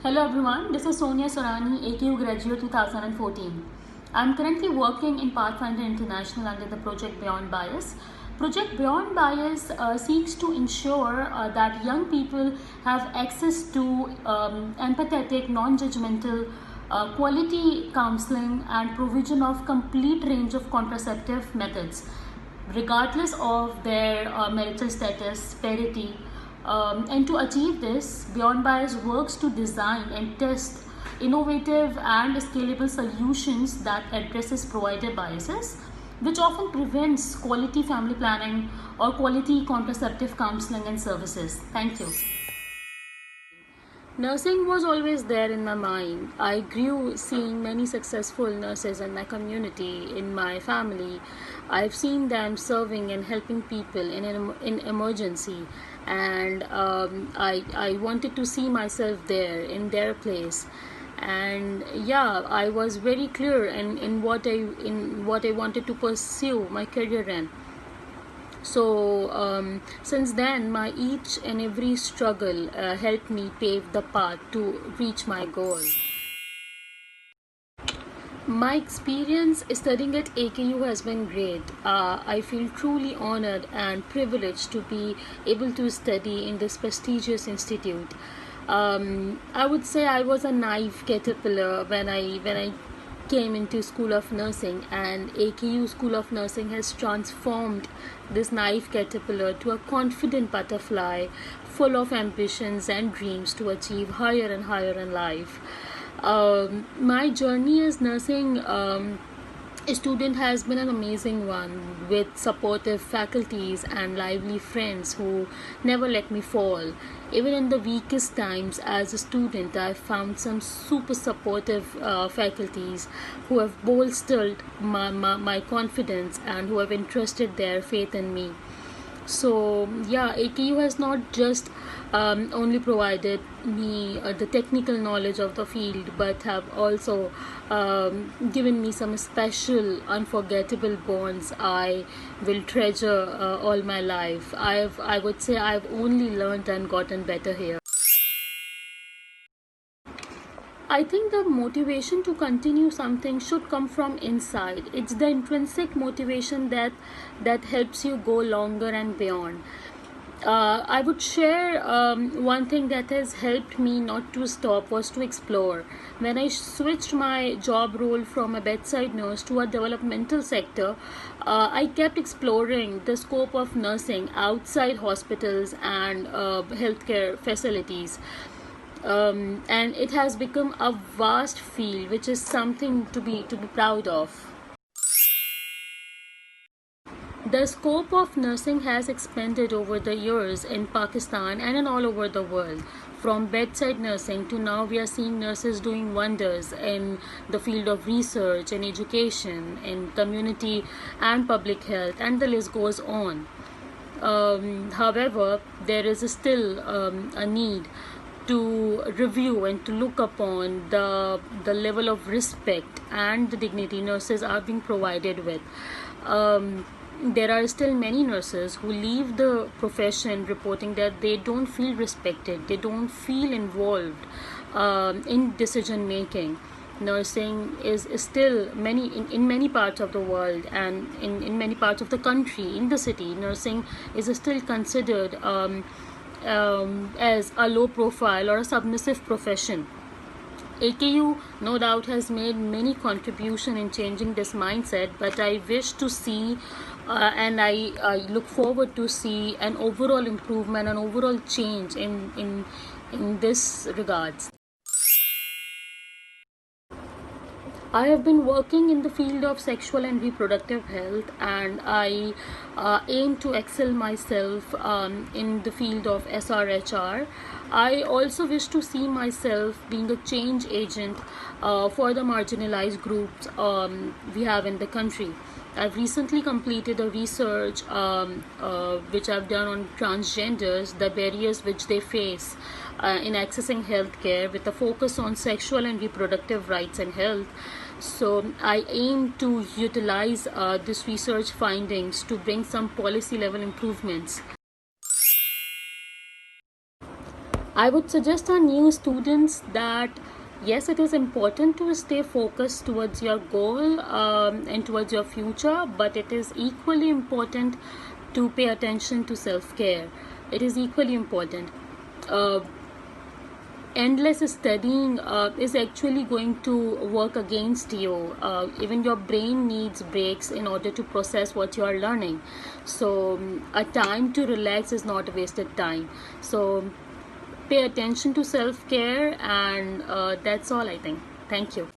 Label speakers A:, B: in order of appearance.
A: Hello everyone, this is Sonia Sorani, AKU graduate 2014. I am currently working in Pathfinder International under the Project Beyond Bias. Project Beyond Bias seeks to ensure that young people have access to empathetic, non-judgmental, quality counseling and provision of complete range of contraceptive methods regardless of their marital status, parity. And to achieve this, Beyond Bias works to design and test innovative and scalable solutions that addresses provider biases, which often prevents quality family planning or quality contraceptive counseling and services. Thank you. Nursing was always there in my mind. I grew seeing many successful nurses in my community, in my family. I've seen them serving and helping people in emergency, and I wanted to see myself there in their place. And yeah, I was very clear in what I wanted to pursue my career in. So since then, my each and every struggle helped me pave the path to reach my goal. My experience studying at AKU has been great. I feel truly honored and privileged to be able to study in this prestigious institute. I would say I was a naive caterpillar when I came into School of Nursing, and AKU School of Nursing has transformed this naive caterpillar to a confident butterfly full of ambitions and dreams to achieve higher and higher in life. My journey as nursing student has been an amazing one, with supportive faculties and lively friends who never let me fall. Even in the weakest times as a student, I found some super supportive faculties who have bolstered my confidence and who have entrusted their faith in me. So yeah, AKU has not just only provided me the technical knowledge of the field, but have also given me some special unforgettable bonds I will treasure all my life. I would say I've only learned and gotten better here. I think the motivation to continue something should come from inside. It's the intrinsic motivation that helps you go longer and beyond. I would share one thing that has helped me not to stop was to explore. When I switched my job role from a bedside nurse to a developmental sector, I kept exploring the scope of nursing outside hospitals and healthcare facilities. And it has become a vast field, which is something to be proud of. The scope of nursing has expanded over the years in Pakistan and in all over the world. From bedside nursing to now, we are seeing nurses doing wonders in the field of research and education, in community and public health, and the list goes on. However, there is still a need to review and to look upon the level of respect and the dignity nurses are being provided with. There are still many nurses who leave the profession reporting that they don't feel respected, they don't feel involved in decision making. Nursing is still in many parts of the world, and in many parts of the country, in the city, nursing is still considered as a low profile or a submissive profession. AKU no doubt has made many contribution in changing this mindset, but I wish to see and I look forward to see an overall improvement, an overall change in this regards. I have been working in the field of sexual and reproductive health, and I aim to excel myself in the field of SRHR. I also wish to see myself being a change agent for the marginalized groups we have in the country. I've recently completed a research which I've done on transgenders, the barriers which they face in accessing healthcare, with a focus on sexual and reproductive rights and health. So I aim to utilize this research findings to bring some policy level improvements. I would suggest our new students that yes, it is important to stay focused towards your goal and towards your future, but it is equally important to pay attention to self-care. It is equally important. Uh, Endless studying is actually going to work against you. Even your brain needs breaks in order to process what you are learning. So, a time to relax is not a wasted time. So, pay attention to self care, and that's all I think. Thank you.